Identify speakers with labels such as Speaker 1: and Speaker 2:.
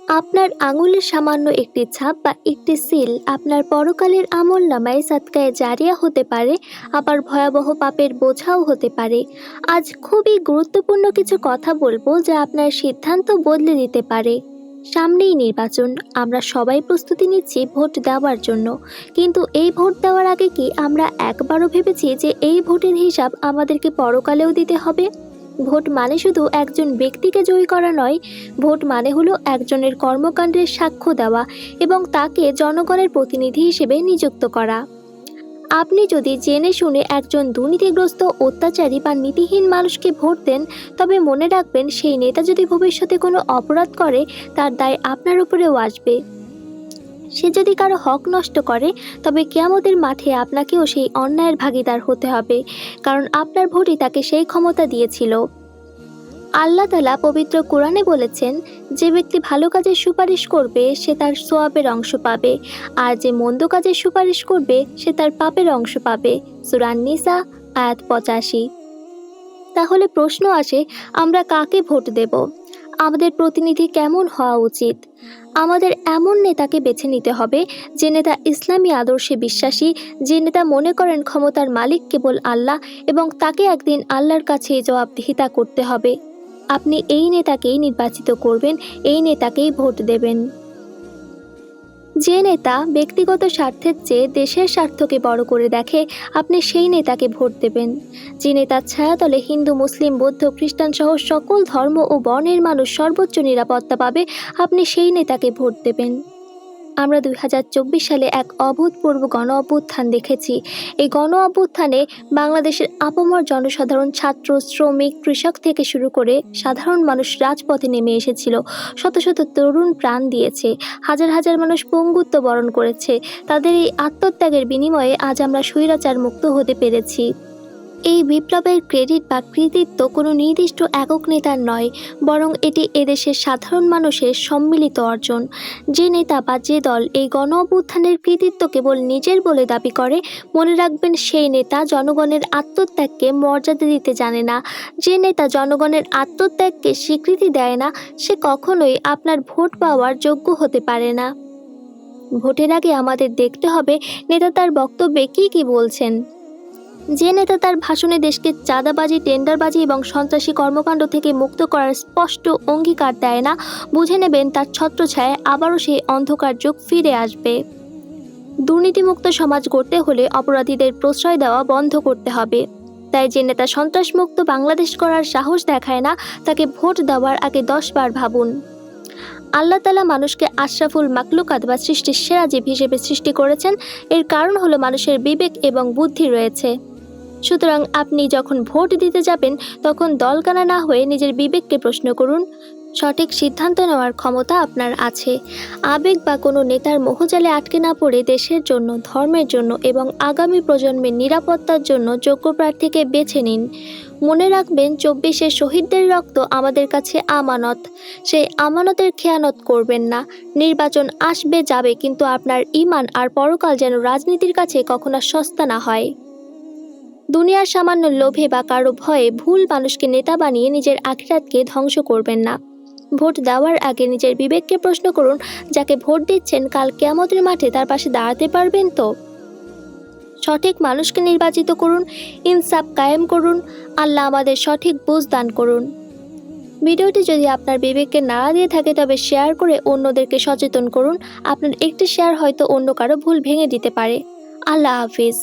Speaker 1: আপনার আঙুলের সামান্য একটি ছাপ বা একটি সিল আপনার পরকালের আমলনামায় সাদকায়ে জারিয়া হতে পারে, আবার ভয়াবহ পাপের বোঝাও হতে পারে। আজ খুবই গুরুত্বপূর্ণ কিছু কথা বলবো যা আপনার সিদ্ধান্ত বদলে দিতে পারে। সামনেই নির্বাচন, আমরা সবাই প্রস্তুতি নিচ্ছি ভোট দেওয়ার জন্য। কিন্তু এই ভোট দেওয়ার আগে কি আমরা একবারও ভেবেছি যে এই ভোটের হিসাব আমাদেরকে পরকালেও দিতে হবে? ভোট মানে শুধু একজন ব্যক্তিকে জয়ী করা নয়, ভোট মানে হলো একজনের কর্মকাণ্ডের সাক্ষ্য দেওয়া এবং তাকে জনগণের প্রতিনিধি হিসেবে নিযুক্ত করা। আপনি যদি জেনে শুনে একজন দুর্নীতিগ্রস্ত, অত্যাচারী বা নীতিহীন মানুষকে ভোট দেন, তবে মনে রাখবেন সেই নেতা যদি ভবিষ্যতে কোনো অপরাধ করে, তার দায় আপনার উপরেও আসবে। সে যদি কারো হক নষ্ট করে, তবে কিয়ামতের মাঠে আপনাকেও সেই অন্যায়ের ভাগীদার হতে হবে, কারণ আপনার ভোটই তাকে সেই ক্ষমতা দিয়েছিল। আল্লাহ তাআলা পবিত্র কোরআনে বলেছেন, যে ব্যক্তি ভালো কাজের সুপারিশ করবে সে তার সোয়াবের অংশ পাবে, আর যে মন্দ কাজের সুপারিশ করবে সে তার পাপের অংশ পাবে। সূরা নিসা আয়াত 85। তাহলে প্রশ্ন আসে, আমরা কাকে ভোট দেব? আমাদের প্রতিনিধি কেমন হওয়া উচিত? আমাদের এমন নেতাকে বেছে নিতে হবে যে নেতা ইসলামী আদর্শে বিশ্বাসী, যে নেতা মনে করেন ক্ষমতার মালিক কেবল আল্লাহ এবং তাকে একদিন আল্লাহর কাছে জবাবদিহিতা করতে হবে। আপনি এই নেতাকেই নির্বাচিত করবেন, এই নেতাকেই ভোট দেবেন। যে নেতা ব্যক্তিগত স্বার্থের চেয়ে দেশের স্বার্থকে বড় করে দেখে, আপনি সেই নেতাকে ভোট দেবেন। যে নেতার ছায়াতলে হিন্দু, মুসলিম, বৌদ্ধ, খ্রিস্টান সহ সকল ধর্ম ও বর্ণের মানুষ সর্বোচ্চ নিরাপত্তা পাবে, আপনি সেই নেতাকে ভোট দেবেন। আমরা 2024 সালে এক অভূতপূর্ব গণ অভ্যুত্থান দেখেছি। এই গণ অভ্যুত্থানে বাংলাদেশের আপামর জনসাধারণ, ছাত্র, শ্রমিক, কৃষক থেকে শুরু করে সাধারণ মানুষ রাজপথে নেমে এসেছিল। শত শত তরুণ প্রাণ দিয়েছে, হাজার হাজার মানুষ পঙ্গুত্ব বরণ করেছে। তাদের এই আত্মত্যাগের বিনিময়ে আজ আমরা স্বৈরাচার মুক্ত হতে পেরেছি। এই বিপ্লবের ক্রেডিট বা কৃতিত্ব কোনো নির্দিষ্ট একক নেতার নয়, বরং এটি এদেশের সাধারণ মানুষের সম্মিলিত অর্জন। যে নেতা বা যে দল এই গণ অভ্যুত্থানের কৃতিত্ব কেবল নিজের বলে দাবি করে, মনে রাখবেন সেই নেতা জনগণের আত্মত্যাগকে মর্যাদা দিতে জানে না। যে নেতা জনগণের আত্মত্যাগকে স্বীকৃতি দেয় না, সে কখনোই আপনার ভোট পাওয়ার যোগ্য হতে পারে না। ভোটের আগে আমাদের দেখতে হবে নেতা তার বক্তব্যে কী বলছেন। যে নেতা তার ভাষণে দেশকে চাঁদাবাজি, টেন্ডারবাজি এবং সন্ত্রাসী কর্মকাণ্ড থেকে মুক্ত করার স্পষ্ট অঙ্গীকার দেয় না, বুঝে নেবেন তার ছত্রছায়ায় আবারও সেই অন্ধকার যুগ ফিরে আসবে। দুর্নীতিমুক্ত সমাজ গড়তে হলে অপরাধীদের প্রশ্রয় দেওয়া বন্ধ করতে হবে। তাই যে নেতা সন্ত্রাসমুক্ত বাংলাদেশ করার সাহস দেখায় না, তাকে ভোট দেওয়ার আগে 10 বার ভাবুন। আল্লাহ তাআলা মানুষকে আশরাফুল মাখলুকাত বা সৃষ্টির সেরা জীব হিসেবে সৃষ্টি করেছেন। এর কারণ হলো মানুষের বিবেক এবং বুদ্ধি রয়েছে। সুতরাং আপনি যখন ভোট দিতে যাবেন, তখন দলকানা না হয়ে নিজের বিবেককে প্রশ্ন করুন। সঠিক সিদ্ধান্ত নেওয়ার ক্ষমতা আপনার আছে। আবেগ বা কোনো নেতার মোহজালে আটকে না পড়ে দেশের জন্য, ধর্মের জন্য এবং আগামী প্রজন্মের নিরাপত্তার জন্য যোগ্য প্রার্থীকে বেছে নিন। মনে রাখবেন, 24-এর শহীদদের রক্ত আমাদের কাছে আমানত। সেই আমানতের খেয়ানত করবেন না। নির্বাচন আসবে যাবে, কিন্তু আপনার ঈমান আর পরকাল যেন রাজনীতির কাছে কখনো সস্তা না হয়। দুনিয়ার সামান্য লোভে বা কারো ভয়ে ভুল মানুষকে নেতা বানিয়ে নিজের আখিরাতকে ধ্বংস করবেন না। ভোট দেওয়ার আগে নিজের বিবেককে প্রশ্ন করুন, যাকে ভোট দিচ্ছেন কাল কিয়ামতের মাঠে তার পাশে দাঁড়াতে পারবেন তো? সঠিক মানুষকে নির্বাচিত করুন, ইনসাফ কায়েম করুন। আল্লাহ আমাদের সঠিক বুঝ দান করুন। ভিডিওটি যদি আপনার বিবেককে নাড়া দিয়ে থাকে, তবে শেয়ার করে অন্যদেরকে সচেতন করুন। আপনার একটি শেয়ার হয়তো অন্য কারো ভুল ভেঙে দিতে পারে। আল্লাহ হাফিজ।